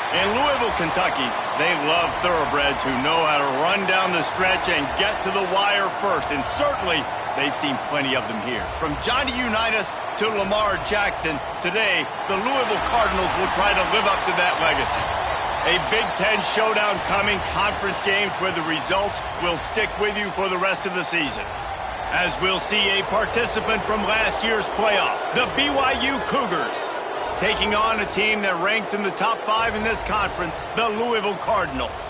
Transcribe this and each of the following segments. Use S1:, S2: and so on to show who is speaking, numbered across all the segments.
S1: In Louisville, Kentucky, they love thoroughbreds who know how to run down the stretch and get to the wire first. And certainly, they've seen plenty of them here. From Johnny Unitas to Lamar Jackson, today, the Louisville Cardinals will try to live up to that legacy. A Big Ten showdown coming, conference games where the results will stick with you for the rest of the season. As we'll see a participant from last year's playoff, the BYU Cougars, taking on a team that ranks in the top 5 in this conference, the Louisville Cardinals.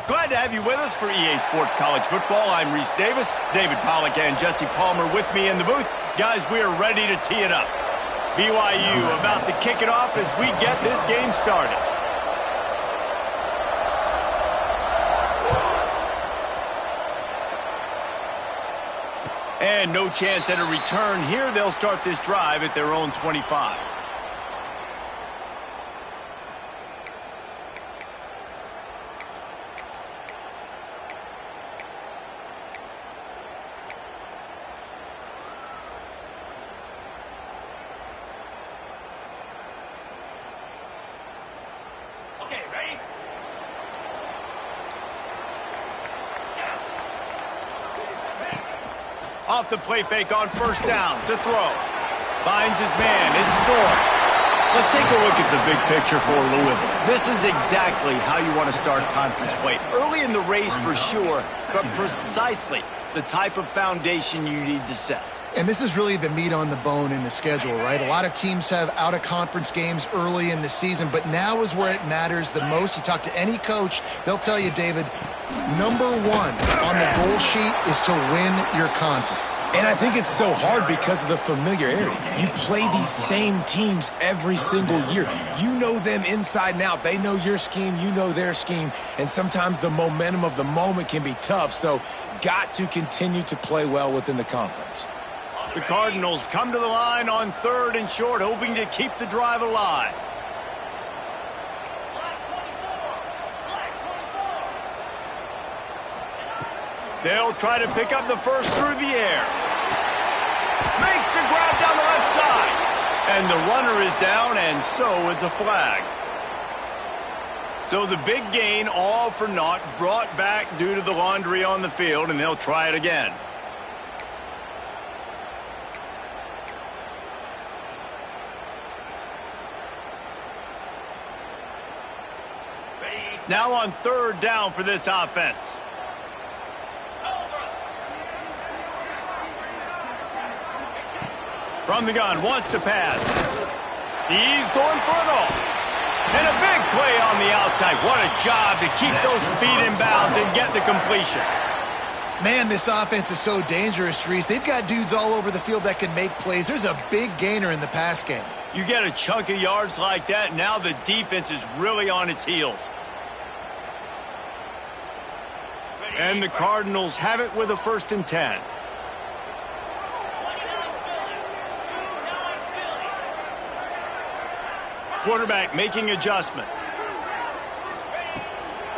S1: Glad to have you with us for EA Sports College Football. I'm Reese Davis, David Pollack and Jesse Palmer with me in the booth. Guys, we are ready to tee it up. BYU about to kick it off as we get this game started. And no chance at a return here. They'll start this drive at their own 25.
S2: Okay, ready?
S1: Off the play fake on first down to throw. Finds his man. It's Thorne. Let's take a look at the big picture for Louisville. This is exactly how you want to start conference play. Early in the race for sure, but precisely the type of foundation you need to set.
S3: And this is really the meat on the bone in the schedule, right? A lot of teams have out-of-conference games early in the season, but now is where it matters the most. You talk to any coach, they'll tell you, David, number one on the goal sheet is to win your conference.
S4: And I think it's so hard because of the familiarity. You play these same teams every single year. You know them inside and out. They know your scheme, you know their scheme, and sometimes the momentum of the moment can be tough, so got to continue to play well within the conference.
S1: The Cardinals come to the line on 3rd and short, hoping to keep the drive alive. They'll try to pick up the first through the air. Makes the grab down the left side. And the runner is down, and so is a flag. So the big gain, all for naught, brought back due to the laundry on the field, and they'll try it again. Now on 3rd down for this offense. From the gun, wants to pass. He's going for it all. And a big play on the outside. What a job to keep those feet in bounds and get the completion.
S3: Man, this offense is so dangerous, Reese. They've got dudes all over the field that can make plays. There's a big gainer in the pass game.
S1: You get a chunk of yards like that, now the defense is really on its heels. And the Cardinals have it with a 1st and 10. Quarterback making adjustments.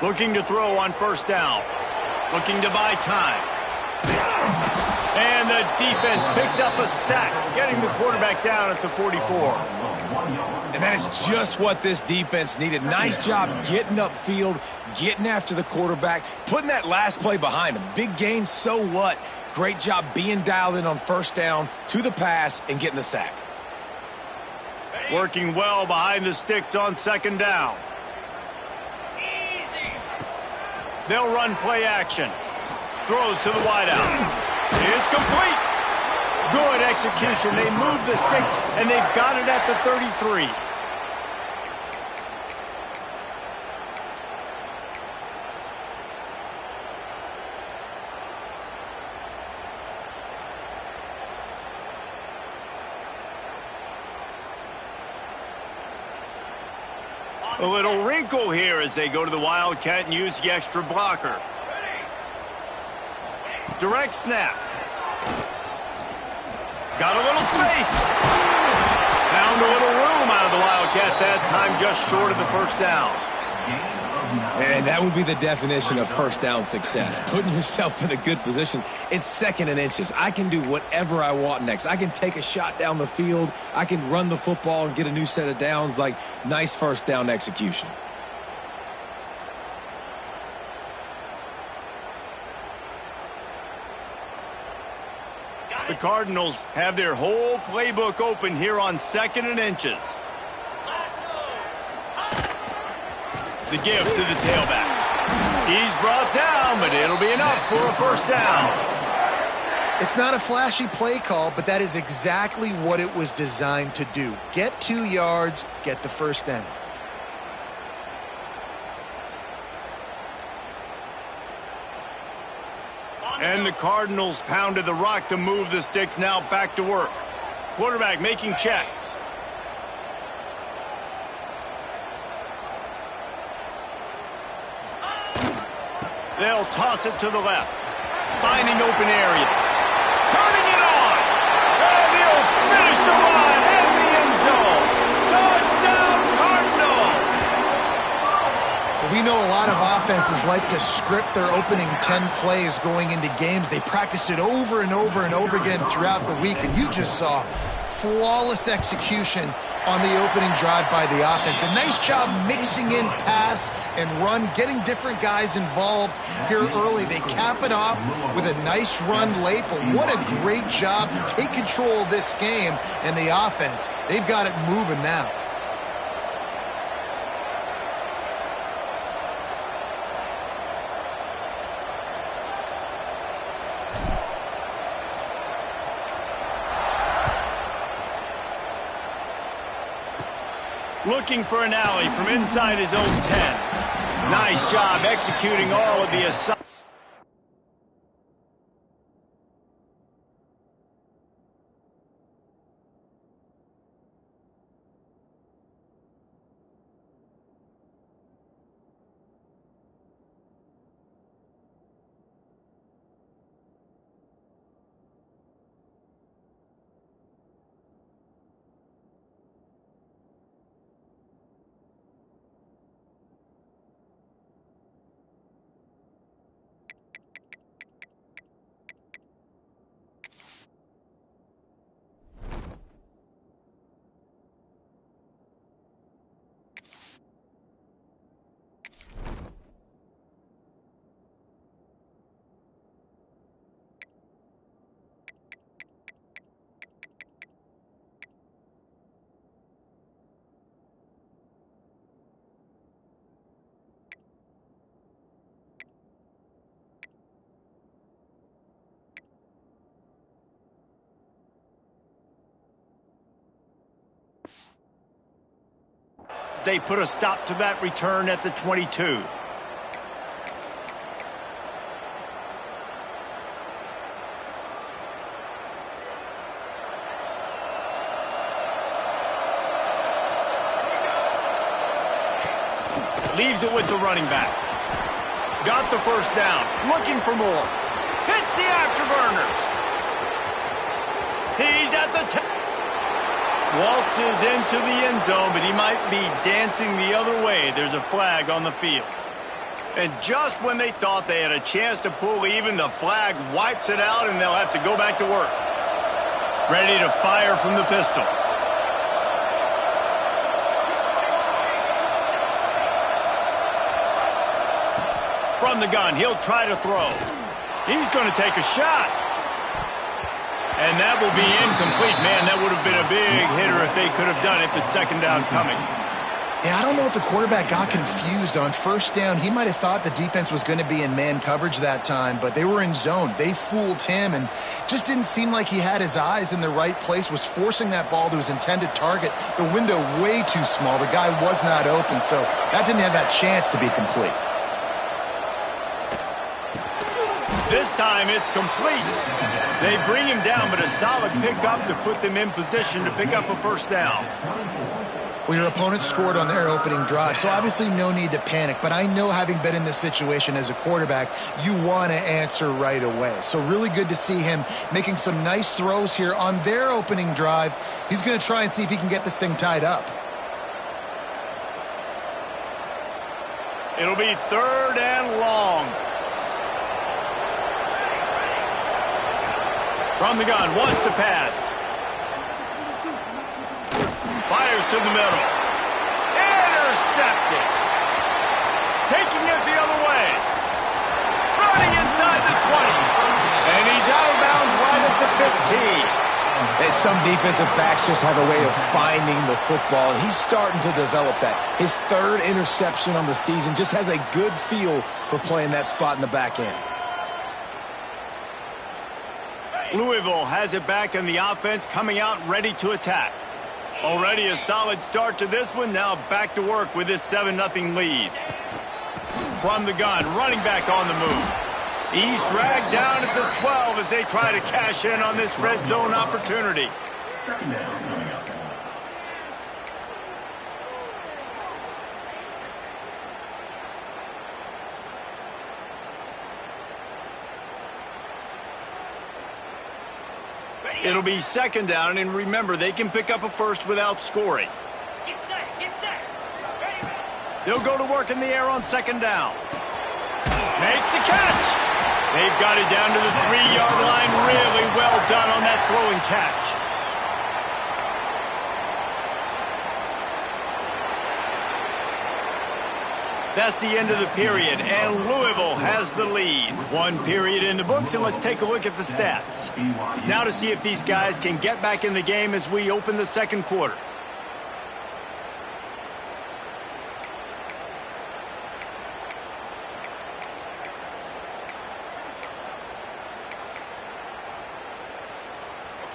S1: Looking to throw on 1st down. Looking to buy time. And the defense picks up a sack, getting the quarterback down at the 44.
S4: And that is just what this defense needed. Nice job getting upfield, getting after the quarterback, putting that last play behind him. Big gain, so what? Great job being dialed in on 1st down to the pass and getting the sack.
S1: Working well behind the sticks on 2nd down. They'll run play action. Throws to the wideout. It's complete. Good execution. They move the sticks, and they've got it at the 33. A little wrinkle here as they go to the Wildcat and use the extra blocker. Direct snap. Got a little space. Found a little room out of the Wildcat that time, just short of the 1st down.
S4: And that would be the definition of 1st down success. Putting yourself in a good position. It's 2nd and inches. I can do whatever I want next. I can take a shot down the field. I can run the football and get a new set of downs. Like, nice 1st down execution.
S1: The Cardinals have their whole playbook open here on 2nd and inches. The give to the tailback. He's brought down, but it'll be enough for a first down.
S3: It's not a flashy play call, but that is exactly what it was designed to do. Get 2 yards, get the first down.
S1: And the Cardinals pounded the rock to move the sticks, now back to work. Quarterback making checks. They'll toss it to the left. Finding open areas. Turning it on. And he'll finish the run in the end zone. Touchdown, Cardinals!
S3: We know a lot of offenses like to script their opening 10 plays going into games. They practice it over and over and over again throughout the week, and you just saw flawless execution on the opening drive by the offense. A nice job mixing in pass and run, getting different guys involved here early. They cap it off with a nice run late, but what a great job to take control of this game and the offense. They've got it moving now.
S1: Looking for an alley from inside his own 10. Nice job executing all of the assignments. They put a stop to that return at the 22. Leaves it with the running back. Got the first down. Looking for more. Hits the afterburners. He's at the 10. Waltzes into the end zone, but he might be dancing the other way. There's a flag on the field. And just when they thought they had a chance to pull even, the flag wipes it out, and they'll have to go back to work. Ready to fire from the pistol. From the gun, he'll try to throw. He's going to take a shot. And that will be incomplete. Man, that would have been a big hitter if they could have done it, but second down coming.
S3: Yeah, I don't know if the quarterback got confused on first down. He might have thought the defense was going to be in man coverage that time, but they were in zone. They fooled him and just didn't seem like he had his eyes in the right place, was forcing that ball to his intended target. The window way too small. The guy was not open, so that didn't have that chance to be complete.
S1: This time it's complete. They bring him down, but a solid pickup to put them in position to pick up a first down.
S3: Well, your opponent scored on their opening drive, so obviously no need to panic. But I know, having been in this situation as a quarterback, you want to answer right away. So really good to see him making some nice throws here on their opening drive. He's going to try and see if he can get this thing tied up.
S1: It'll be 3rd and long. From the gun, wants to pass. Fires to the middle. Intercepted. Taking it the other way. Running inside the 20. And he's out of bounds right at the
S4: And some defensive backs just have a way of finding the football, and he's starting to develop that. His third interception on the season, just has a good feel for playing that spot in the back end.
S1: Louisville has it back in the offense, coming out ready to attack. Already a solid start to this one. Now back to work with this 7-0 lead. From the gun, running back on the move. He's dragged down at the 12 as they try to cash in on this red zone opportunity. It'll be second down, and remember, they can pick up a first without scoring.
S2: Get set, get set. Ready.
S1: They'll go to work in the air on second down. Makes the catch. They've got it down to the 3-yard line. Really well done on that throw and catch. That's the end of the period, and Louisville has the lead. One period in the books, and let's take a look at the stats. Now to see if these guys can get back in the game as we open the second quarter.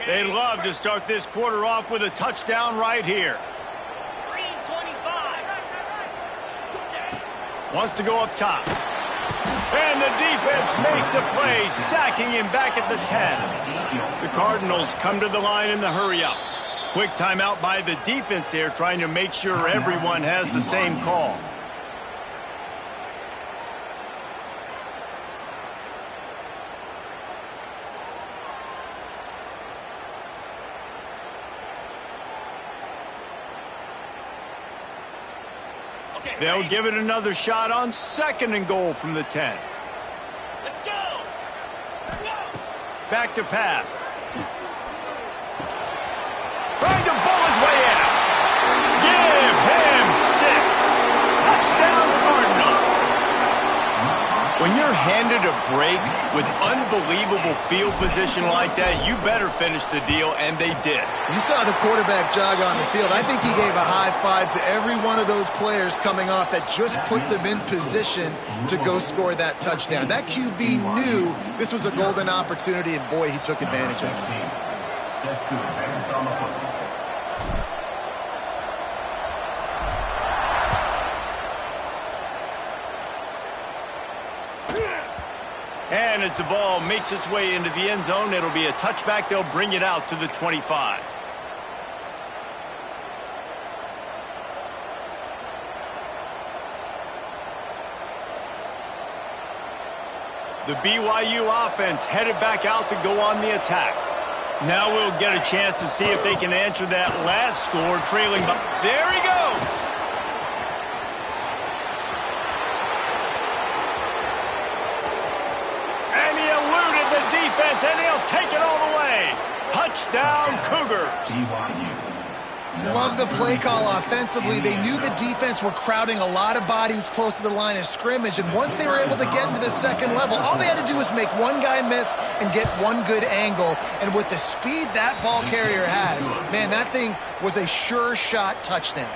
S1: They'd love to start this quarter off with a touchdown right here.
S2: 3:25.
S1: Wants to go up top. And the defense makes a play, sacking him back at the 10. The Cardinals come to the line in the hurry-up. Quick timeout by the defense there, trying to make sure everyone has the same call. They'll give it another shot on second and goal from the 10.
S2: Let's go.
S1: Back to pass. Trying to bull his way out. Give him 6. Touchdown Cardinals. When you're handed a break with unbelievable field position like that, you better finish the deal, and they did.
S3: You saw the quarterback jog on the field. I think he gave a high five to every one of those players coming off that just put them in position to go score that touchdown. That QB knew this was a golden opportunity, and boy, he took advantage of it.
S5: Set to advance on the football.
S1: And as the ball makes its way into the end zone, it'll be a touchback. They'll bring it out to the 25. The BYU offense headed back out to go on the attack. Now we'll get a chance to see if they can answer that last score, trailing by. There he goes! Defense, and he'll take it all the way. Touchdown, Cougars.
S3: Love the play call offensively. They knew the defense were crowding a lot of bodies close to the line of scrimmage, and once they were able to get into the second level, all they had to do was make one guy miss and get one good angle, and with the speed that ball carrier has, man, that thing was a sure shot touchdown.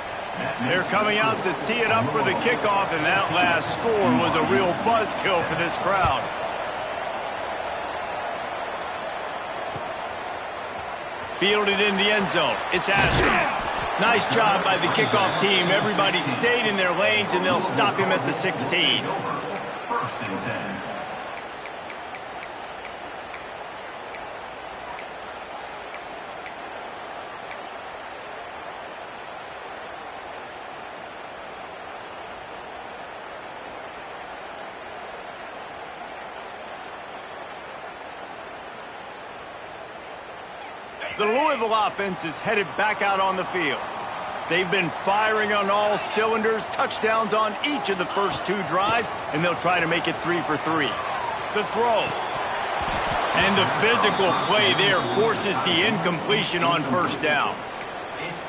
S1: They're coming out to tee it up for the kickoff, and that last score was a real buzzkill for this crowd. Fielded in the end zone. It's Ashton. Nice job by the kickoff team. Everybody stayed in their lanes, and they'll stop him at the 16.
S5: First and 10.
S1: The Louisville offense is headed back out on the field. They've been firing on all cylinders, touchdowns on each of the first 2 drives, and they'll try to make it 3 for 3. The throw. And the physical play there forces the incompletion on first down.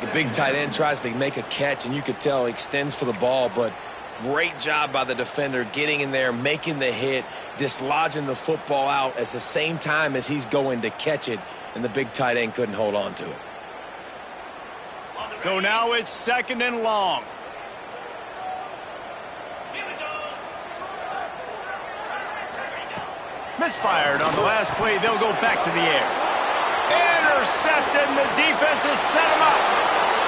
S4: The big tight end tries to make a catch, and you could tell he extends for the ball, but Great job by the defender getting in there, making the hit, dislodging the football out at the same time as he's going to catch it, and the big tight end couldn't hold on to it.
S1: So now it's 2nd and long. Misfired on the last play. They'll go back to the air. Intercepted, and the defense has set him up.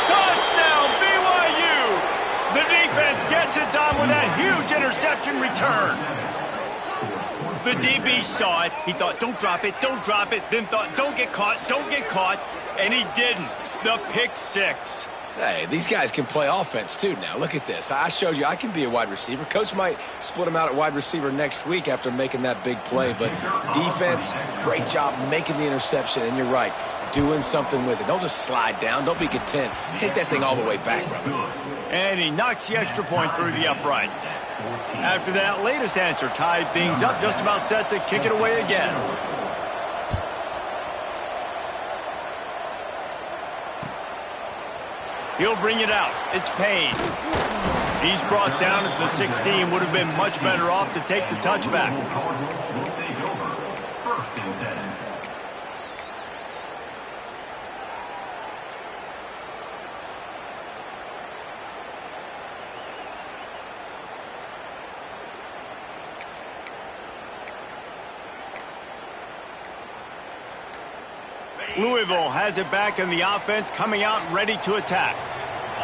S1: Touchdown, BYU! The defense gets it done with that huge interception return. The DB saw it. He thought, don't drop it, don't drop it. Then thought, don't get caught, and he didn't. The pick six.
S4: Hey, these guys can play offense too now. Look at this. I showed you I can be a wide receiver. Coach might split him out at wide receiver next week after making that big play. But defense, great job making the interception. And you're right, doing something with it. Don't just slide down. Don't be content. Take that thing all the way back, brother.
S1: And he knocks the extra point through the uprights. After that latest answer tied things up, just about set to kick it away again. He'll bring it out. It's Payne. He's brought down at the 16. Would have been much better off to take the touchback. Louisville has it back in the offense, coming out ready to attack.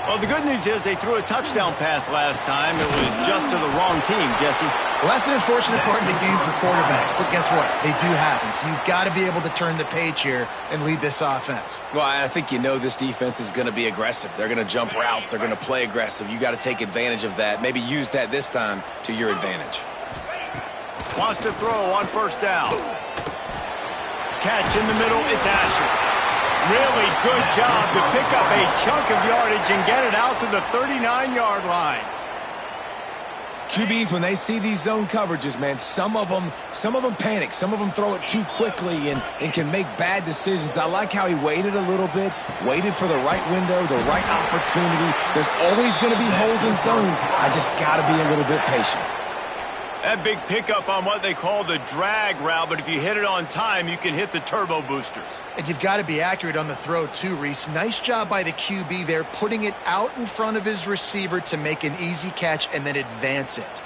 S1: Well, the good news is they threw a touchdown pass last time. It was just to the wrong team, Jesse.
S3: Well, that's an unfortunate part of the game for quarterbacks, but guess what? They do happen, so you've got to be able to turn the page here and lead this offense.
S4: Well, I think you know this defense is going to be aggressive. They're going to jump routes. They're going to play aggressive. You got to take advantage of that. Maybe use that this time to your advantage.
S1: Wants to throw on 1st down. Catch in the middle, it's Asher. Really good job to pick up a chunk of yardage and get it out to the 39-yard line.
S4: QBs, when they see these zone coverages, man, some of them panic. Some of them throw it too quickly and can make bad decisions. I like how he waited a little bit, waited for the right window, the right opportunity. There's always going to be holes in zones. I just got to be a little bit patient.
S1: That big pickup on what they call the drag route, but if you hit it on time, you can hit the turbo boosters.
S3: And you've got to be accurate on the throw too, Reese. Nice job by the QB there, putting it out in front of his receiver to make an easy catch and then advance it.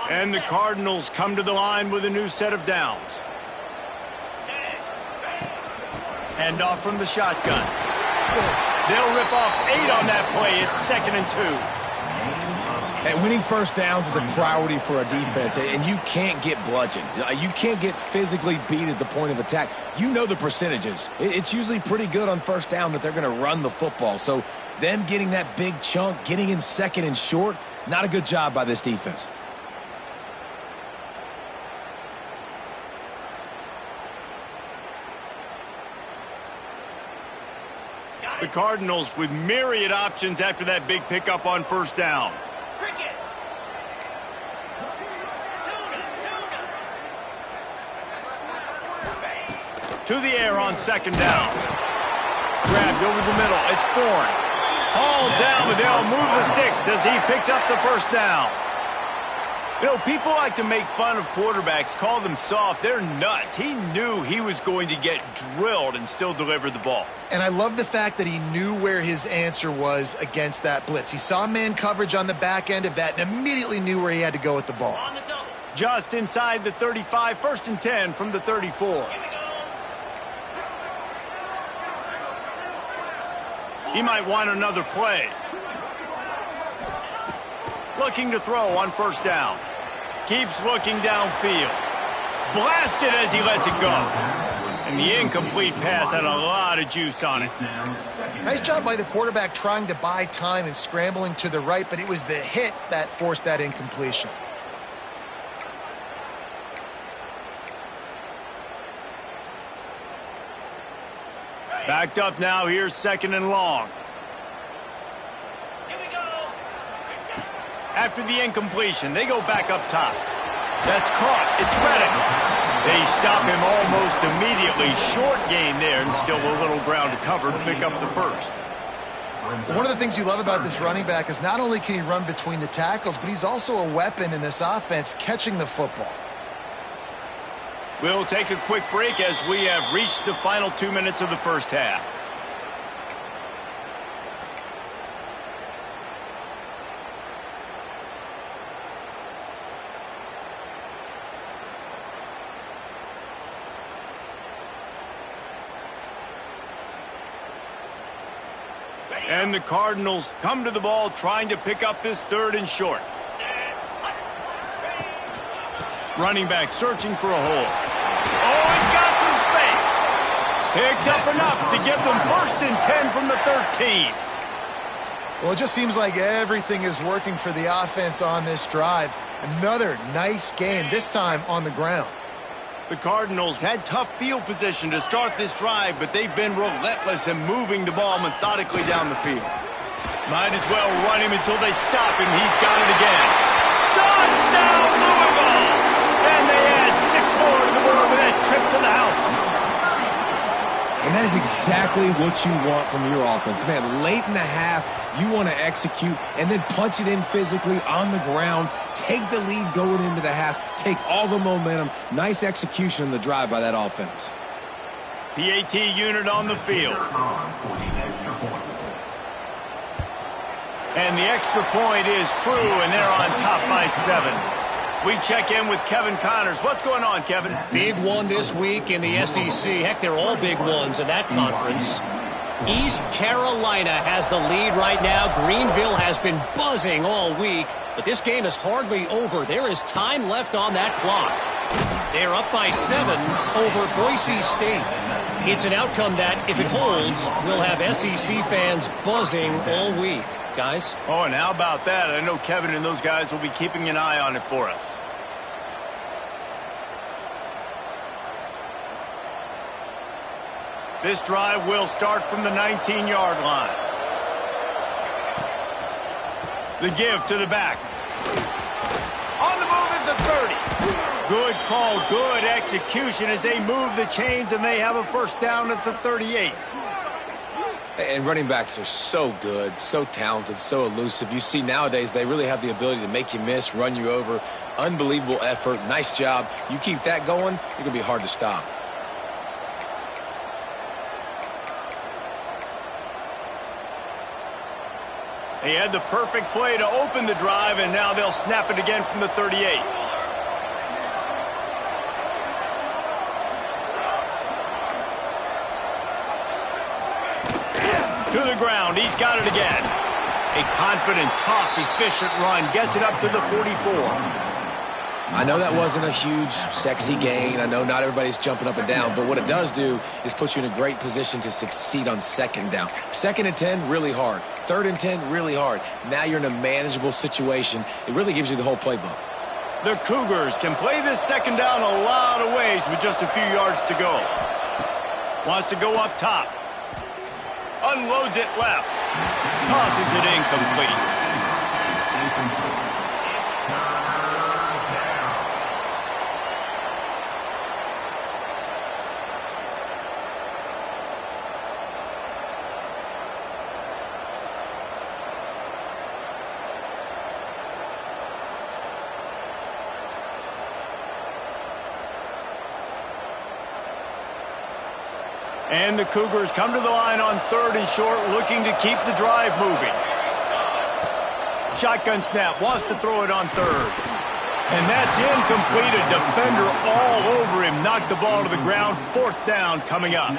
S1: And the Cardinals come to the line with a new set of downs. Hand off from the shotgun. They'll rip off 8 on that play. It's 2nd and 2.
S4: And winning 1st downs is a priority for a defense, and you can't get bludgeoned. You can't get physically beat at the point of attack. You know the percentages. It's usually pretty good on 1st down that they're going to run the football. So them getting that big chunk, getting in 2nd and short, not a good job by this defense.
S1: The Cardinals with myriad options after that big pickup on 1st down. To the air on 2nd down. Grabbed over the middle. It's Thorne. Hauled down, but they'll move the sticks as he picks up the 1st down. You know, people like to make fun of quarterbacks, call them soft. They're nuts. He knew he was going to get drilled and still deliver the ball.
S3: And I love the fact that he knew where his answer was against that blitz. He saw man coverage on the back end of that and immediately knew where he had to go with the ball.
S1: Just inside the 35, 1st and 10 from the 34. He might want another play. Looking to throw on 1st down. Keeps looking downfield. Blasted as he lets it go. And the incomplete pass had a lot of juice on it.
S3: Nice job by the quarterback trying to buy time and scrambling to the right, but it was the hit that forced that incompletion.
S1: Backed up now. Here's 2nd and long.
S2: Here we go.
S1: After the incompletion, they go back up top. That's caught. It's Reddick. They stop him almost immediately. Short gain there and still a little ground to cover to pick up the 1st.
S3: One of the things you love about this running back is not only can he run between the tackles, but he's also a weapon in this offense catching the football.
S1: We'll take a quick break as we have reached the final 2 minutes of the first half. And the Cardinals come to the ball trying to pick up this 3rd and short. Running back searching for a hole. Oh, he's got some space. Picks up enough to give them 1st and 10 from the 13.
S3: Well, it just seems like everything is working for the offense on this drive. Another nice gain, this time on the ground.
S1: The Cardinals had tough field position to start this drive, but they've been relentless in moving the ball methodically down the field. Might as well run him until they stop him. He's got it again. Touchdown, Louisville! And they add 6 more to the board with that trip to the house.
S4: And that is exactly what you want from your offense. Man, late in the half, you want to execute and then punch it in physically on the ground. Take the lead going into the half. Take all the momentum. Nice execution in the drive by that offense.
S1: PAT unit on the field. And the extra point is true, and they're on top by 7. We check in with Kevin Connors. What's going on, Kevin?
S6: Big one this week in the SEC. Heck, they're all big ones in that conference. East Carolina has the lead right now. Greenville has been buzzing all week, but this game is hardly over. There is time left on that clock. They're up by 7 over Boise State. It's an outcome that, if it holds, will have SEC fans buzzing all week. Guys?
S1: Oh, and how about that? I know Kevin and those guys will be keeping an eye on it for us. This drive will start from the 19-yard line. The give to the back. On the move at the 30. Good call, good execution as they move the chains, and they have a 1st down at the 38.
S4: And running backs are so good, so talented, so elusive. You see nowadays they really have the ability to make you miss, run you over. Unbelievable effort. Nice job. You keep that going, you're going to be hard to stop.
S1: He had the perfect play to open the drive, and now they'll snap it again from the 38. To the ground. He's got it again. A confident, tough, efficient run. Gets it up to the 44.
S4: I know that wasn't a huge, sexy gain. I know not everybody's jumping up and down, but what it does do is put you in a great position to succeed on 2nd down. 2nd and 10, really hard. 3rd and 10, really hard. Now you're in a manageable situation. It really gives you the whole playbook.
S1: The Cougars can play this 2nd down a lot of ways with just a few yards to go. Wants to go up top. Unloads it left. Tosses it incomplete. And the Cougars come to the line on 3rd and short, looking to keep the drive moving. Shotgun snap, wants to throw it on 3rd. And that's incomplete. A defender all over him. Knocked the ball to the ground. 4th down coming up.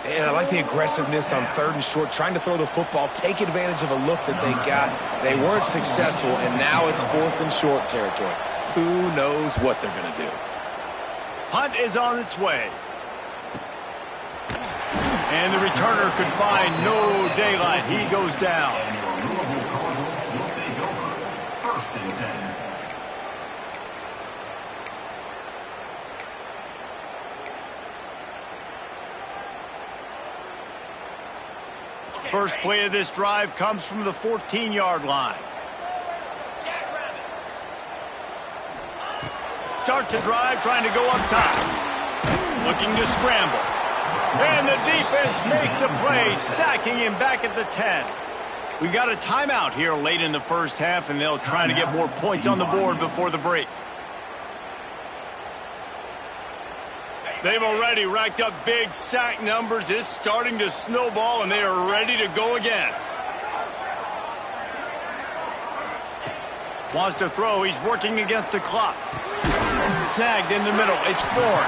S4: And I like the aggressiveness on 3rd and short, trying to throw the football, take advantage of a look that they got. They weren't successful, and now it's 4th and short territory. Who knows what they're going to do?
S1: Punt is on its way. And the returner could find no daylight. He goes down. First play of this drive comes from the 14-yard line. Starts a drive trying to go up top. Looking to scramble. And the defense makes a play, sacking him back at the 10. We got a timeout here late in the first half, and they'll try to get more points on the board before the break. They've already racked up big sack numbers. It's starting to snowball, and they are ready to go again. Wants to throw. He's working against the clock. Snagged in the middle. It's Ford.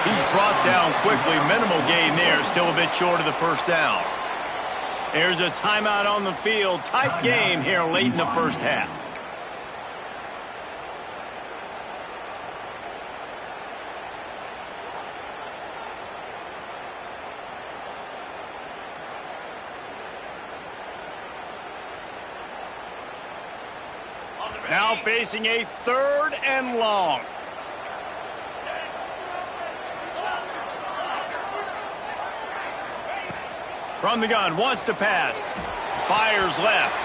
S1: He's brought down quickly. Minimal gain there. Still a bit short of the first down. There's a timeout on the field. Tight game here late in the first half. Now facing a 3rd and long. From the gun, wants to pass. Fires left.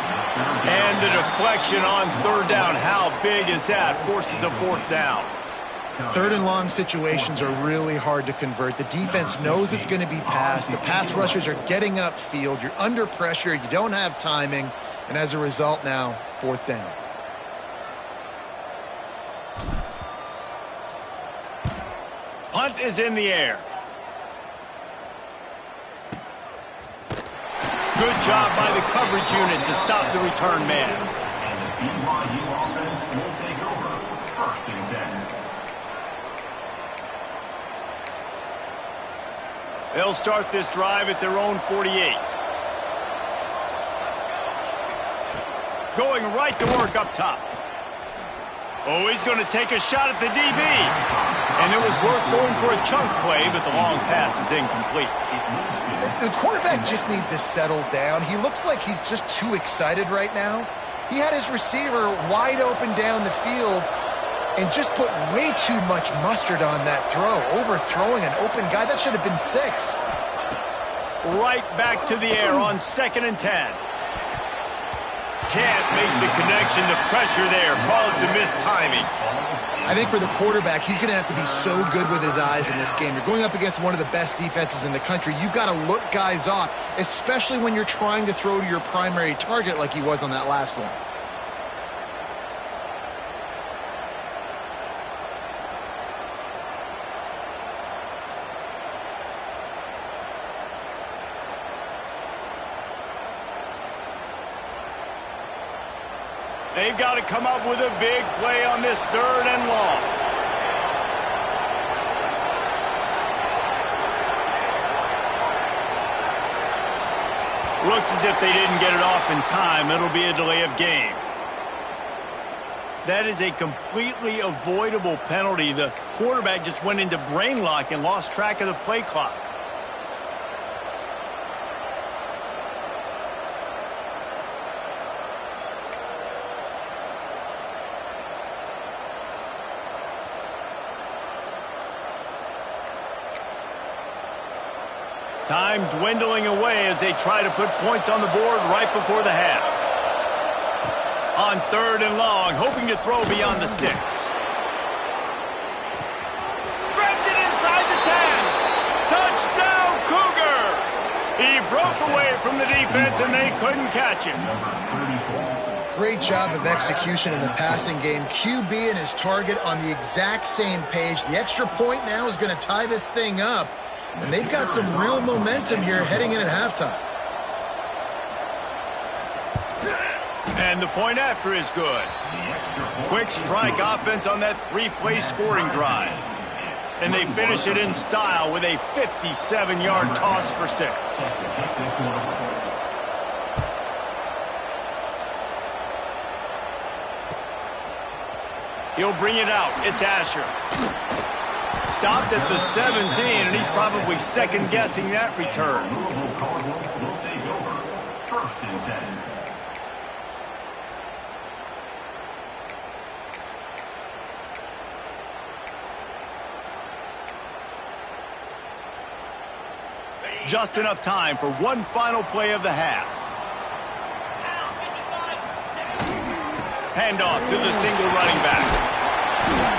S1: And the deflection on 3rd down. How big is that? Forces a 4th down.
S3: 3rd and long situations are really hard to convert. The defense knows it's going to be passed. The pass rushers are getting upfield. You're under pressure. You don't have timing. And as a result now, 4th down.
S1: Punt is in the air. Good job by the coverage unit to stop the return man.
S5: And the BYU offense will take over 1st and 10.
S1: They'll start this drive at their own 48. Going right to work up top. Oh, he's going to take a shot at the DB. And it was worth going for a chunk play, but the long pass is incomplete.
S3: The quarterback just needs to settle down. He looks like he's just too excited right now. He had his receiver wide open down the field and just put way too much mustard on that throw, overthrowing an open guy. That should have been 6.
S1: Right back to the air on 2nd and 10. Can't make the connection. The pressure there caused the missed timing.
S3: I think for the quarterback, he's going to have to be so good with his eyes in this game. You're going up against one of the best defenses in the country. You've got to look guys off, especially when you're trying to throw to your primary target like he was on that last one.
S1: They've got to come up with a big play on this 3rd and long. Looks as if they didn't get it off in time. It'll be a delay of game. That is a completely avoidable penalty. The quarterback just went into brain lock and lost track of the play clock. Time dwindling away as they try to put points on the board right before the half. On 3rd and long, hoping to throw beyond the sticks. Threads it inside the 10. Touchdown, Cougars! He broke away from the defense and they couldn't catch him.
S3: Great job of execution in the passing game. QB and his target on the exact same page. The extra point now is going to tie this thing up. And they've got some real momentum here heading in at halftime.
S1: And the point after is good. Quick strike offense on that 3-play scoring drive. And they finish it in style with a 57-yard toss for 6. He'll bring it out. It's Asher. Stopped at the 17, and he's probably second-guessing that return.
S5: Louisville Cardinals will take over 1st and 10.
S1: Just enough time for one final play of the half. Handoff to the single running back.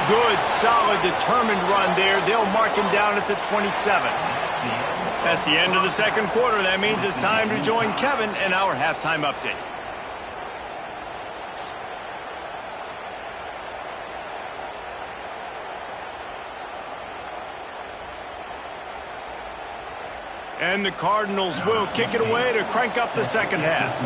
S1: Good, solid, determined run there. They'll mark him down at the 27. That's the end of the second quarter. That means it's time to join Kevin in our halftime update. And the Cardinals will kick it away to crank up the second half.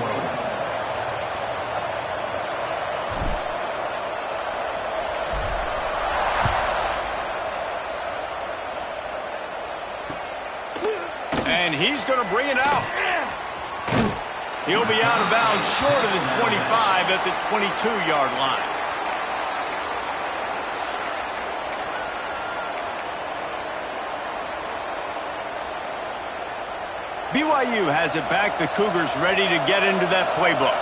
S1: And he's going to bring it out. He'll be out of bounds short of the 25 at the 22-yard line. BYU has it back. The Cougars ready to get into that playbook.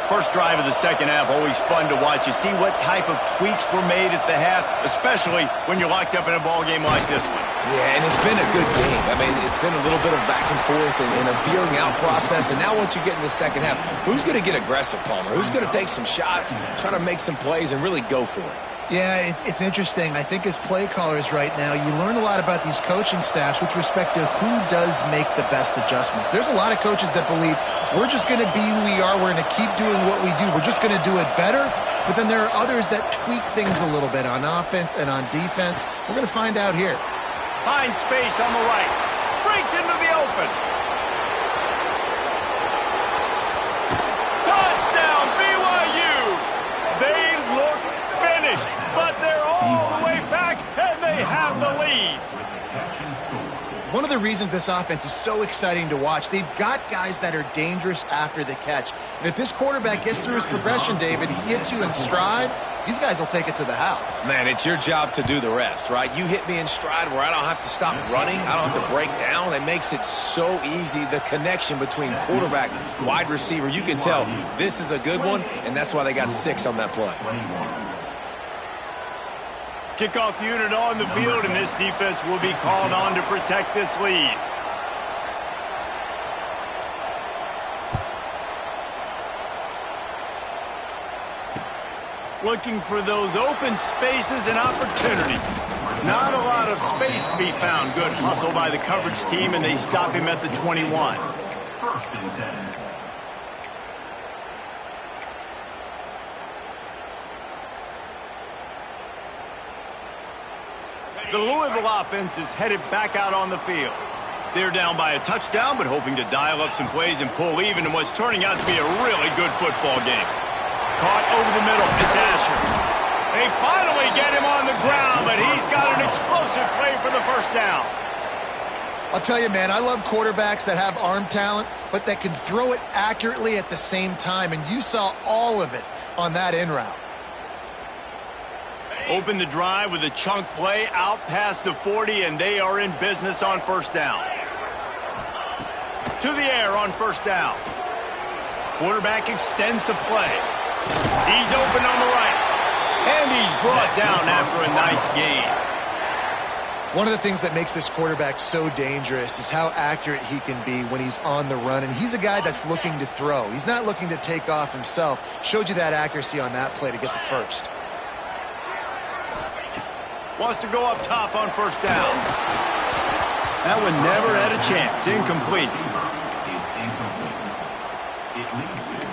S1: First drive of the second half, always fun to watch. You see what type of tweaks were made at the half, especially when you're locked up in a ball game like this one.
S4: Yeah, and it's been a good game. I mean, it's been a little bit of back and forth and a feeling out process. And now once you get in the second half, who's going to get aggressive, Palmer? Who's going to take some shots, try to make some plays, and really go for it?
S3: Yeah, it's interesting. I think as play callers right now, you learn a lot about these coaching staffs with respect to who does make the best adjustments. There's a lot of coaches that believe we're just going to be who we are. We're going to keep doing what we do. We're just going to do it better. But then there are others that tweak things a little bit on offense and on defense. We're going to find out here.
S1: Finds space on the right. Breaks into the open. Touchdown, BYU! They looked finished, but they're all the way back, and they have the lead.
S3: One of the reasons this offense is so exciting to watch, they've got guys that are dangerous after the catch. And if this quarterback gets through his progression, David, he hits you in stride, these guys will take it to the house.
S4: Man, it's your job to do the rest, right? You hit me in stride where I don't have to stop running. I don't have to break down. It makes it so easy. The connection between quarterback, wide receiver, you can tell this is a good one, and that's why they got 6 on that play.
S1: Kickoff unit on the field, and this defense will be called on to protect this lead. Looking for those open spaces and opportunity. Not a lot of space to be found. Good hustle by the coverage team, and they stop him at the 21.
S5: First and 10.
S1: The Louisville offense is headed back out on the field. They're down by a touchdown, but hoping to dial up some plays and pull even in what's turning out to be a really good football game. Caught over the middle. It's Asher. They finally get him on the ground, but he's got an explosive play for the first down.
S3: I'll tell you, man, I love quarterbacks that have arm talent, but that can throw it accurately at the same time, and you saw all of it on that in route.
S1: Open the drive with a chunk play out past the 40, and they are in business on first down. To the air on first down. Quarterback extends the play. He's open on the right. And he's brought down after a nice gain.
S3: One of the things that makes this quarterback so dangerous is how accurate he can be when he's on the run. And he's a guy that's looking to throw. He's not looking to take off himself. Showed you that accuracy on that play to get the first.
S1: Wants to go up top on first down. That one never had a chance. Incomplete.
S5: It leads to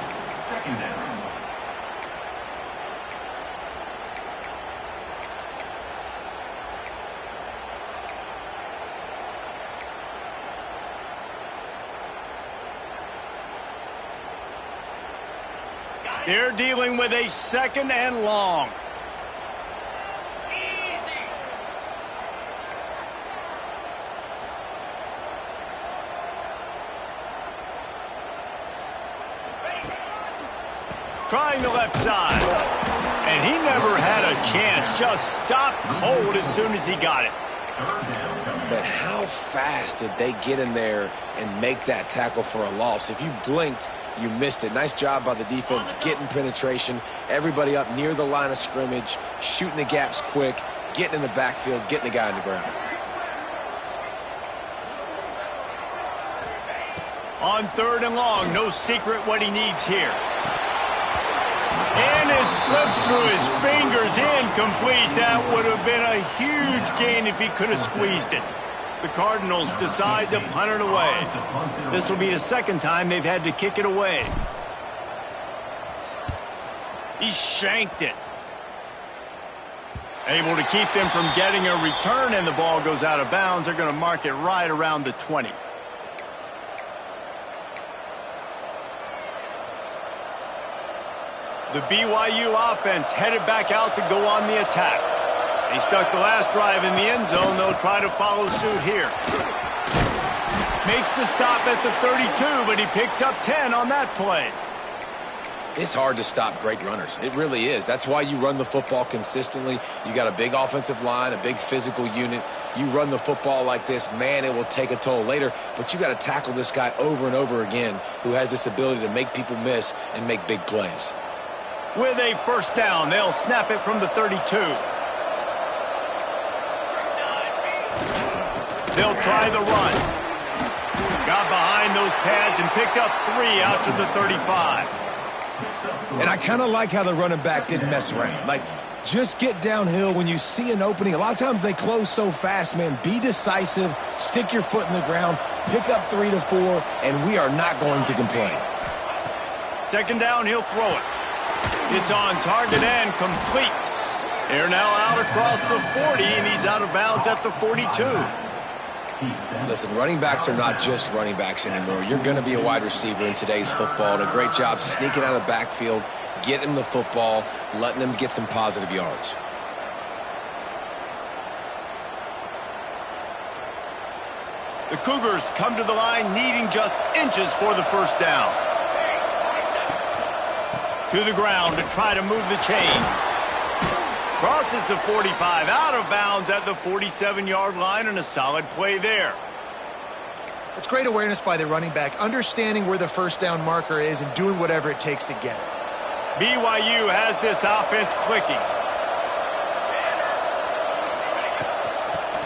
S5: second down.
S1: They're dealing with a second and long. Trying the left side. And he never had a chance. Just stopped cold as soon as he got it.
S4: But how fast did they get in there and make that tackle for a loss? If you blinked, you missed it. Nice job by the defense getting penetration. Everybody up near the line of scrimmage, shooting the gaps quick, getting in the backfield, getting the guy on the ground.
S1: On third and long, no secret what he needs here. And it slips through his fingers, incomplete. That would have been a huge gain if he could have squeezed it. The Cardinals decide to punt it away. This will be the second time they've had to kick it away. He shanked it. Able to keep them from getting a return, and the ball goes out of bounds. They're going to mark it right around the 20. The BYU offense headed back out to go on the attack. They stuck the last drive in the end zone. They'll try to follow suit here. Makes the stop at the 32, but he picks up 10 on that play.
S4: It's hard to stop great runners. It really is. That's why you run the football consistently. You got a big offensive line, a big physical unit. You run the football like this, man, it will take a toll later. But you got to tackle this guy over and over again who has this ability to make people miss and make big plays.
S1: With a first down, they'll snap it from the 32. They'll try the run. Got behind those pads and picked up 3 out to the 35.
S4: And I kind of like how the running back didn't mess around. Like, just get downhill when you see an opening. A lot of times they close so fast, man. Be decisive, stick your foot in the ground, pick up 3 to 4, and we are not going to complain.
S1: Second down, he'll throw it. It's on target and complete. They're now out across the 40, and he's out of bounds at the 42.
S4: Listen, running backs are not just running backs anymore. You're going to be a wide receiver in today's football, and a great job sneaking out of the backfield, getting him the football, letting him get some positive yards.
S1: The Cougars come to the line needing just inches for the first down. To the ground to try to move the chains. Crosses the 45, out of bounds at the 47-yard line, and a solid play there.
S3: It's great awareness by the running back, understanding where the first down marker is and doing whatever it takes to get it.
S1: BYU has this offense clicking.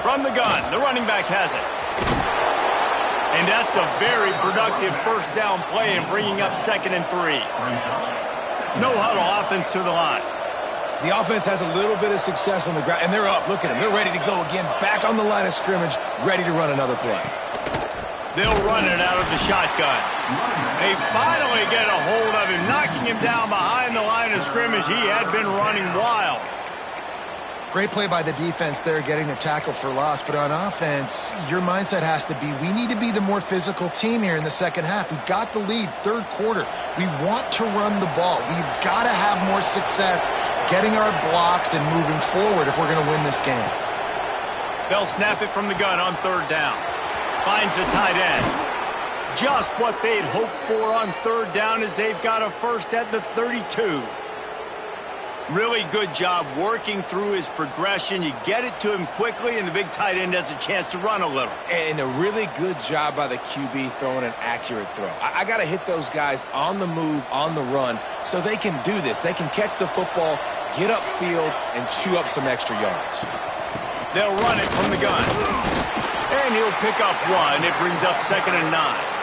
S1: From the gun, the running back has it. And that's a very productive first down play and bringing up 2nd and 3. No huddle offense to the line.
S4: The offense has a little bit of success on the ground, and they're up. Look at them. They're ready to go again, back on the line of scrimmage, ready to run another play.
S1: They'll run it out of the shotgun. They finally get a hold of him, knocking him down behind the line of scrimmage. He had been running wild.
S3: Great play by the defense there, getting the tackle for loss. But on offense, your mindset has to be, we need to be the more physical team here in the second half. We've got the lead, third quarter. We want to run the ball. We've got to have more success getting our blocks and moving forward if we're going to win this game.
S1: They'll snap it from the gun on third down. Finds the tight end. Just what they'd hoped for on third down as they've got a first at the 32. Really good job working through his progression. You get it to him quickly, and the big tight end has a chance to run a little.
S4: And a really good job by the QB throwing an accurate throw. I got to hit those guys on the move, on the run, so they can do this. They can catch the football, get upfield, and chew up some extra yards.
S1: They'll run it from the gun. And he'll pick up 1. It brings up 2nd and 9.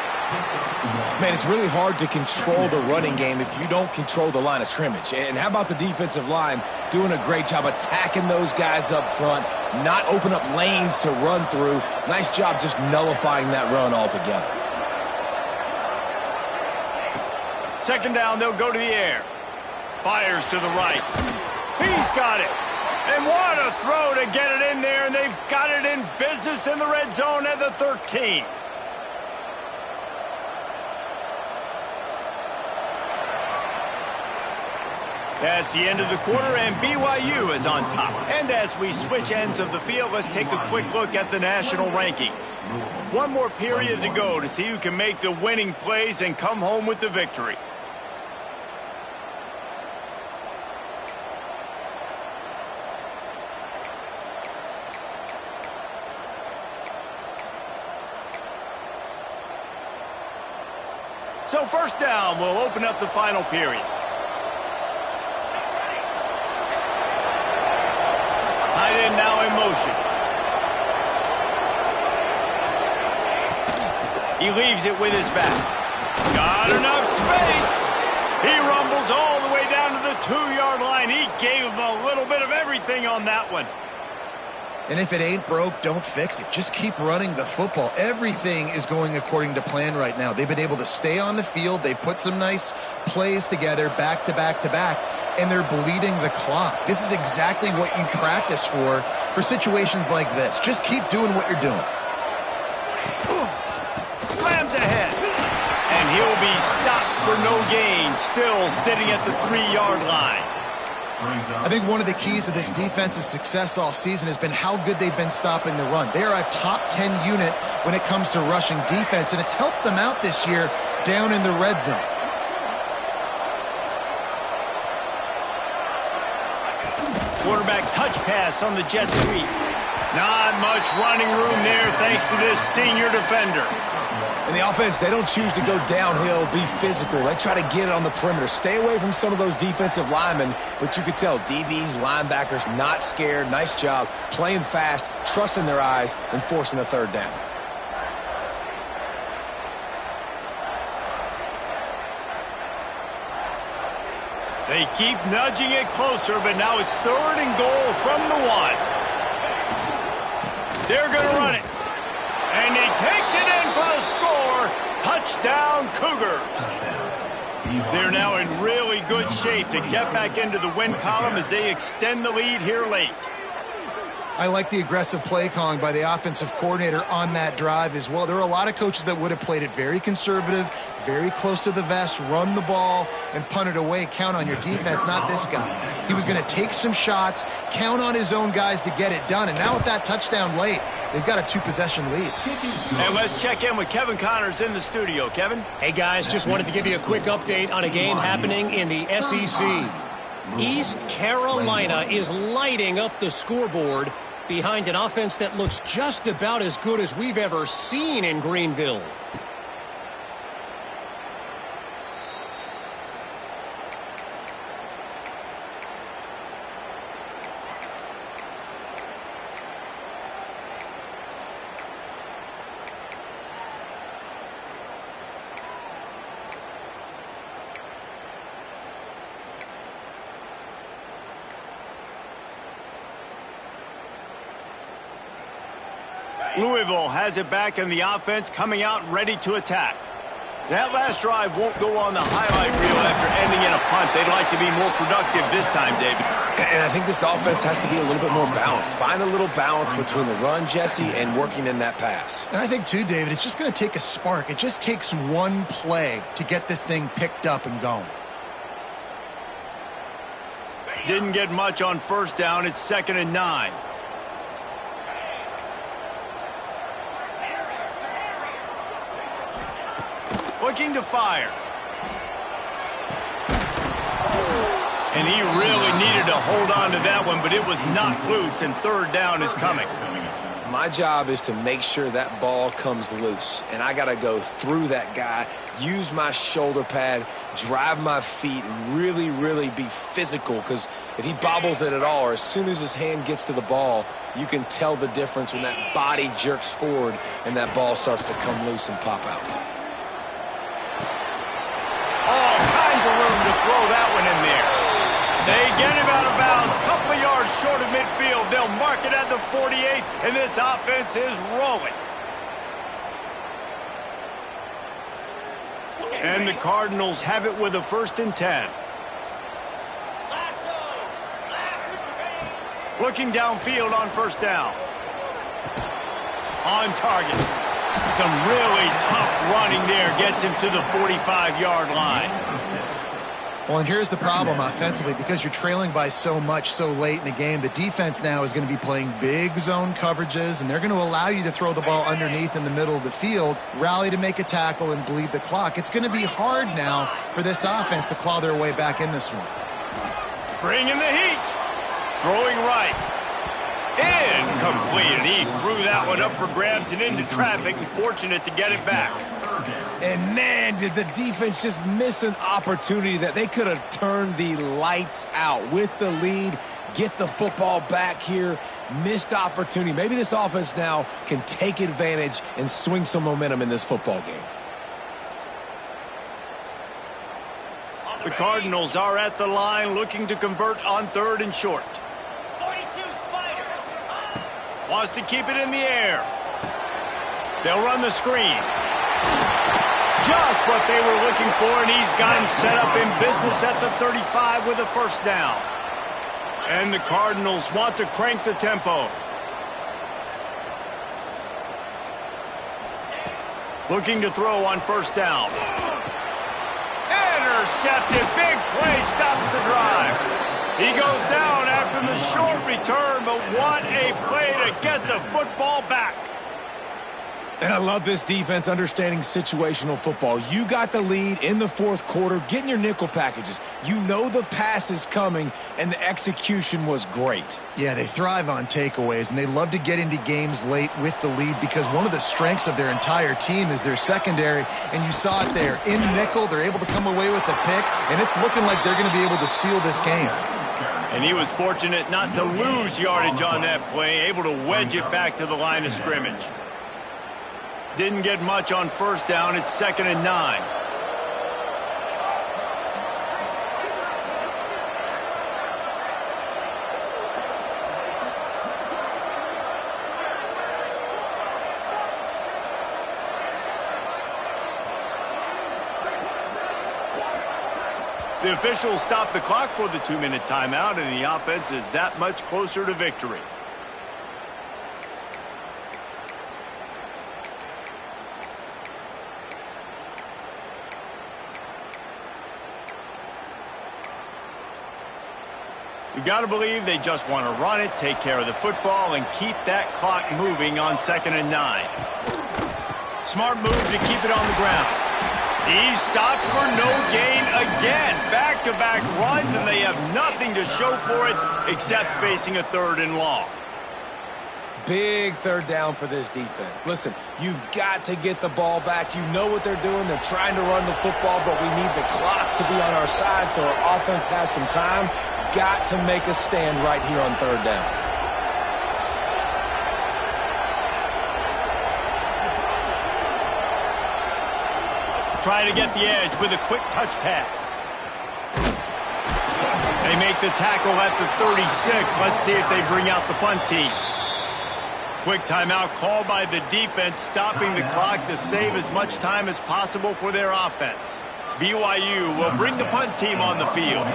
S4: Man, it's really hard to control the running game if you don't control the line of scrimmage. And how about the defensive line doing a great job attacking those guys up front, not open up lanes to run through. Nice job just nullifying that run altogether.
S1: Second down, they'll go to the air. Fires to the right. He's got it. And what a throw to get it in there, and they've got it in business in the red zone at the 13. That's the end of the quarter, and BYU is on top. And as we switch ends of the field, let's take a quick look at the national rankings. One more period to go to see who can make the winning plays and come home with the victory. So first down, we'll open up the final period. Tight end now in motion. He leaves it with his back. Got enough space. He rumbles all the way down to the 2-yard line. He gave him a little bit of everything on that one.
S3: And if it ain't broke, don't fix it. Just keep running the football. Everything is going according to plan right now. They've been able to stay on the field. They put some nice plays together back to back to back, and they're bleeding the clock. This is exactly what you practice for situations like this. Just keep doing what you're doing.
S1: Slams ahead. And he'll be stopped for no gain, still sitting at the 3-yard line.
S3: I think one of the keys to this defense's success all season has been how good they've been stopping the run. They're a top 10 unit when it comes to rushing defense, and it's helped them out this year down in the red zone.
S1: Quarterback touch pass on the jet sweep. Not much running room there thanks to this senior defender.
S4: And the offense, they don't choose to go downhill, be physical. They try to get it on the perimeter. Stay away from some of those defensive linemen, but you could tell DBs, linebackers, not scared. Nice job playing fast, trusting their eyes, and forcing a third down.
S1: They keep nudging it closer, but now it's 3rd and goal from the 1. They're going to run it. And he takes it in for the score. Touchdown, Cougars. They're now in really good shape to get back into the win column as they extend the lead here late.
S3: I like the aggressive play calling by the offensive coordinator on that drive as well. There are a lot of coaches that would have played it very conservative, very close to the vest, run the ball, and punt it away. Count on your defense, not this guy. He was going to take some shots, count on his own guys to get it done. And now with that touchdown late, they've got a 2-possession lead.
S1: And let's check in with Kevin Connors in the studio. Kevin?
S6: Hey, guys, just wanted to give you a quick update on a game happening in the SEC. East Carolina is lighting up the scoreboard behind an offense that looks just about as good as we've ever seen in Greenville.
S1: Louisville has it back in the offense, coming out ready to attack. That last drive won't go on the highlight reel after ending in a punt. They'd like to be more productive this time, David.
S4: And I think this offense has to be a little bit more balanced. Find a little balance between the run, Jesse, and working in that pass.
S3: And I think, too, David, it's just going to take a spark. It just takes one play to get this thing picked up and going.
S1: Didn't get much on first down. It's 2nd and 9. Looking to fire. And he really needed to hold on to that one, but it was knocked loose, and 3rd down is coming.
S4: My job is to make sure that ball comes loose, and I got to go through that guy, use my shoulder pad, drive my feet, and really, really be physical, because if he bobbles it at all, or as soon as his hand gets to the ball, you can tell the difference when that body jerks forward and that ball starts to come loose and pop out.
S1: All kinds of room to throw that one in there. They get him out of bounds, couple of yards short of midfield. They'll mark it at the 48, and this offense is rolling. And the Cardinals have it with a 1st and 10. Looking downfield on 1st down. On target. Some really tough running there gets him to the 45-yard line.
S3: Well, and here's the problem offensively. Because you're trailing by so much so late in the game, the defense now is going to be playing big zone coverages, and they're going to allow you to throw the ball underneath in the middle of the field, rally to make a tackle, and bleed the clock. It's going to be hard now for this offense to claw their way back in this one.
S1: Bringing the heat. Throwing right. Incomplete. And he threw that one up for grabs and into traffic, and fortunate to get it back.
S4: And, man, did the defense just miss an opportunity that they could have turned the lights out with the lead, get the football back here, missed opportunity. Maybe this offense now can take advantage and swing some momentum in this football game.
S1: The Cardinals are at the line looking to convert on 3rd and short.
S2: 42 Spider.
S1: Wants to keep it in the air. They'll run the screen. Just what they were looking for, and he's got him set up in business at the 35 with a first down. And the Cardinals want to crank the tempo. Looking to throw on first down. Intercepted. Big play stops the drive. He goes down after the short return, but what a play to get the football back.
S4: And I love this defense understanding situational football. You got the lead in the fourth quarter, getting your nickel packages. You know the pass is coming, and the execution was great.
S3: Yeah, they thrive on takeaways, and they love to get into games late with the lead because one of the strengths of their entire team is their secondary, and you saw it there. In nickel, they're able to come away with the pick, and it's looking like they're going to be able to seal this game.
S1: And he was fortunate not to lose yardage on that play, able to wedge it back to the line of scrimmage. Didn't get much on first down. It's 2nd and 9. The officials stopped the clock for the 2-minute timeout, and the offense is that much closer to victory. You got to believe they just want to run it, take care of the football, and keep that clock moving on 2nd and 9. Smart move to keep it on the ground. He's stopped for no gain again. Back-to-back runs, and they have nothing to show for it except facing a 3rd and long.
S4: Big third down for this defense. Listen, you've got to get the ball back. You know what they're doing. They're trying to run the football, but we need the clock to be on our side so our offense has some time. Got to make a stand right here on 3rd down.
S1: Trying to get the edge with a quick touch pass. They make the tackle at the 36. Let's see if they bring out the punt team. Quick timeout called by the defense, stopping the clock to save as much time as possible for their offense. BYU will bring the punt team on the field.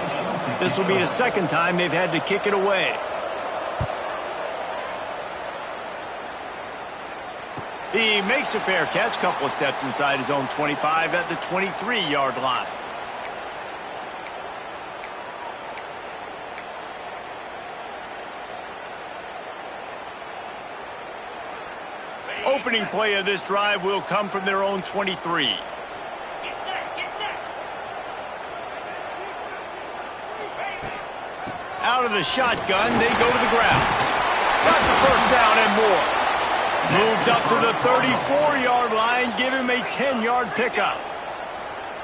S1: This will be the 2nd time they've had to kick it away. He makes a fair catch, couple of steps inside his own 25 at the 23-yard line. Opening play of this drive will come from their own 23.
S2: Get set, get set.
S1: Out of the shotgun, they go to the ground. Got the first down and more. Moves up to the 34-yard line, give him a 10-yard pickup.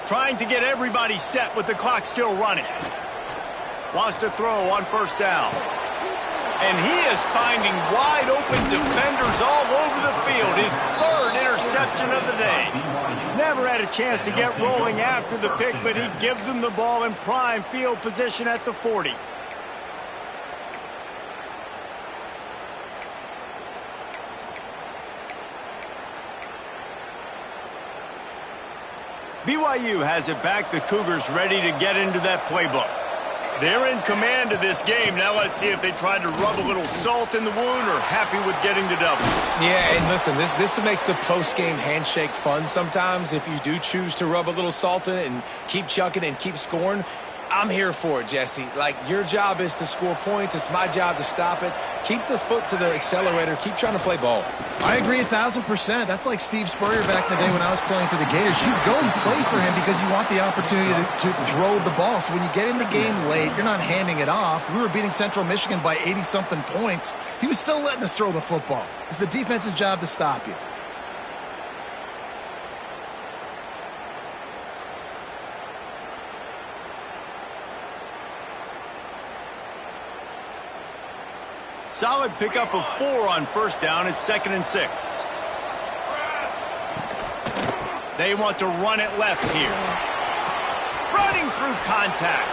S1: Trying to get everybody set with the clock still running. Wants to throw on first down. And he is finding wide open defenders all over the field. His 3rd interception of the day. Never had a chance to get rolling after the pick, but he gives them the ball in prime field position at the 40. BYU has it back. The Cougars ready to get into that playbook. They're in command of this game. Now let's see if they try to rub a little salt in the wound or happy with getting the double.
S4: Yeah, and listen, this makes the post-game handshake fun sometimes. If you do choose to rub a little salt in it and keep chucking and keep scoring, I'm here for it, Jesse. Like, your job is to score points. It's my job to stop it. Keep the foot to the accelerator. Keep trying to play ball.
S3: I agree 1,000%. That's like Steve Spurrier back in the day when I was playing for the Gators. You go and play for him because you want the opportunity to throw the ball. So when you get in the game late, you're not handing it off. We were beating Central Michigan by 80-something points. He was still letting us throw the football. It's the defense's job to stop you.
S1: Solid pickup of 4 on first down. It's 2nd and 6. They want to run it left here. Running through contact.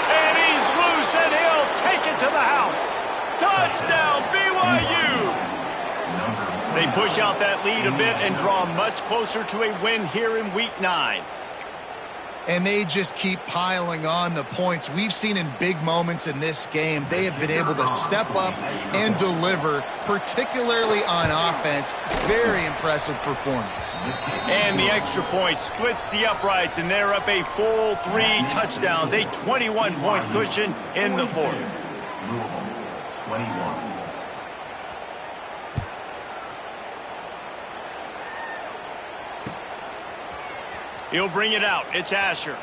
S1: And he's loose, and he'll take it to the house. Touchdown, BYU! They push out that lead a bit and draw much closer to a win here in Week 9.
S3: And they just keep piling on the points. We've seen in big moments in this game, they have been able to step up and deliver, particularly on offense. Very impressive performance.
S1: And the extra point splits the uprights, and they're up a full 3 touchdowns, a 21-point cushion in the fourth.
S5: Louisville, 21.
S1: He'll bring it out. It's Asher.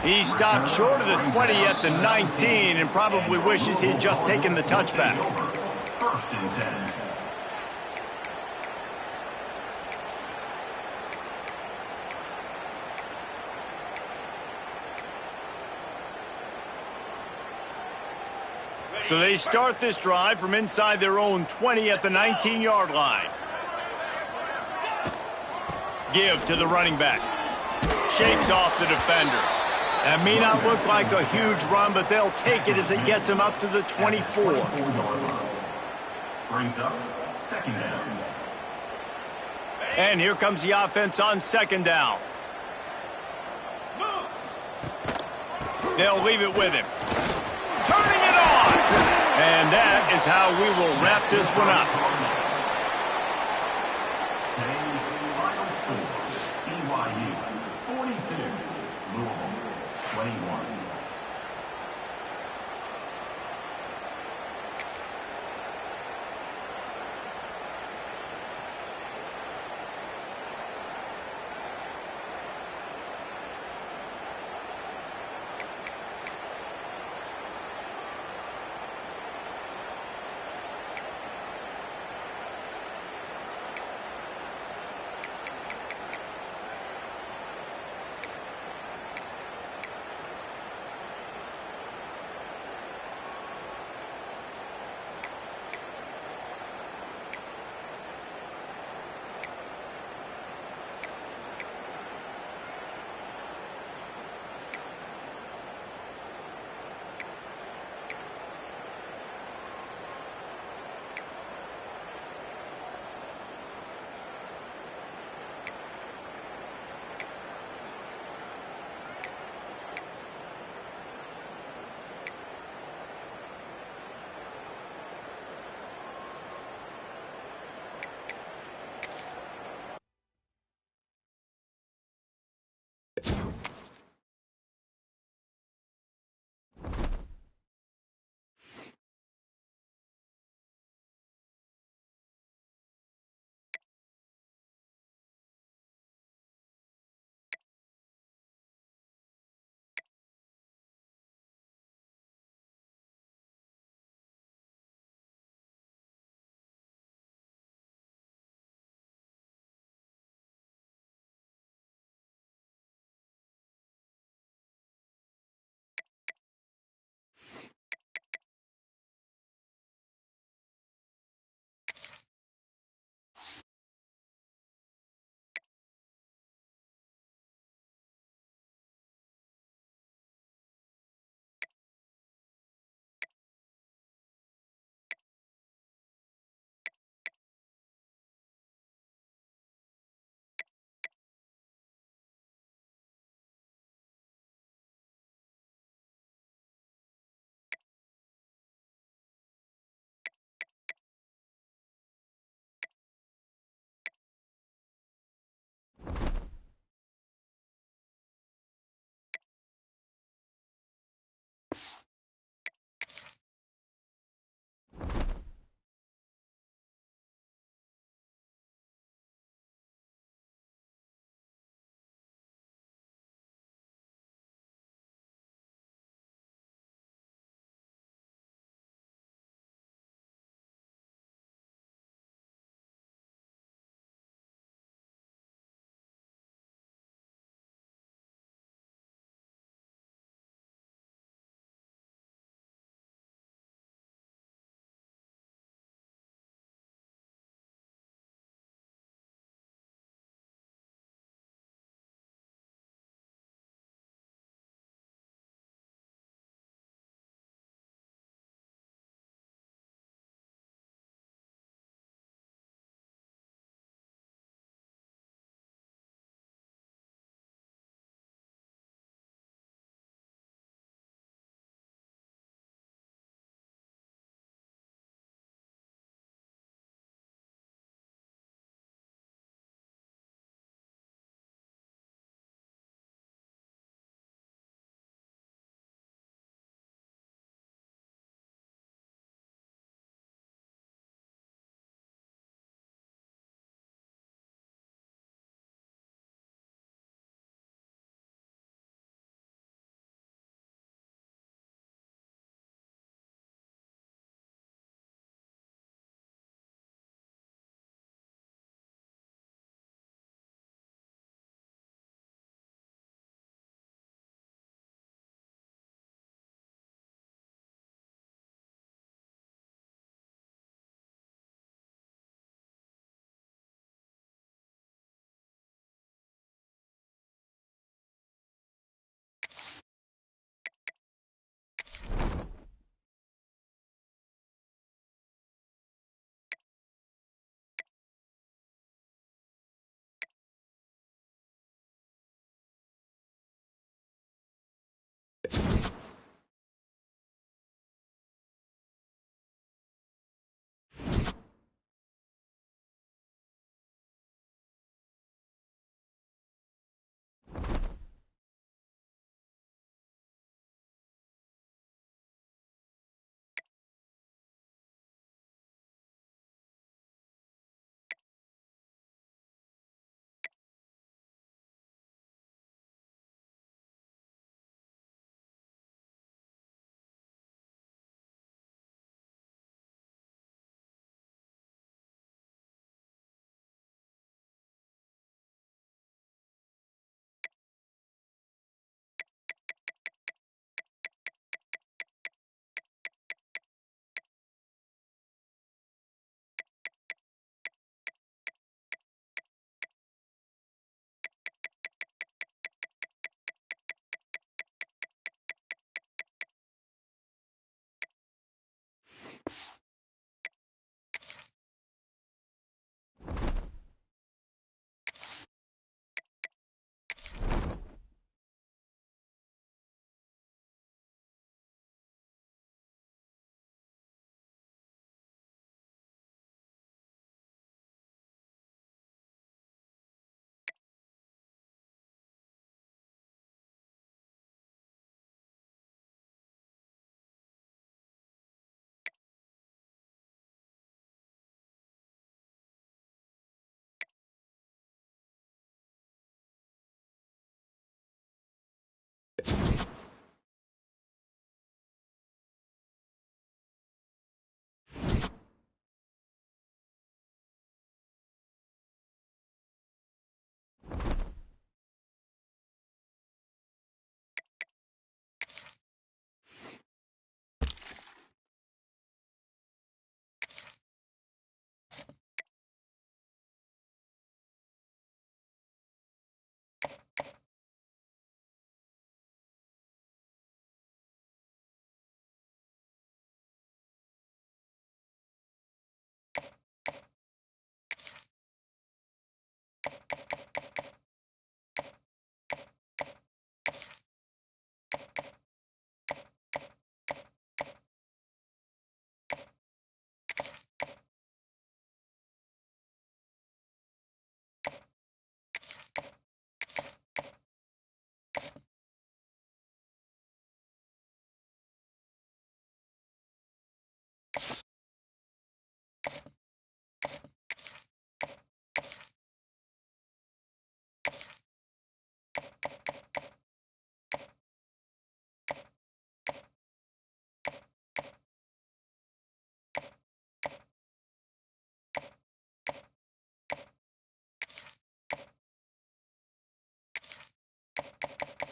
S1: He stopped short of the 20 at the 19 and probably wishes he had just taken the touchback.
S5: First and 10.
S1: So they start this drive from inside their own 20 at the 19-yard line. Give to the running back. Shakes off the defender. That may not look like a huge run, but they'll take it as it gets them up to the 24.
S5: Brings up second down.
S1: And here comes the offense on second down. They'll leave it with him. Turning it on! And that is how we will wrap this one up.
S5: Today's final score, BYU 42, Louisville 21.
S3: you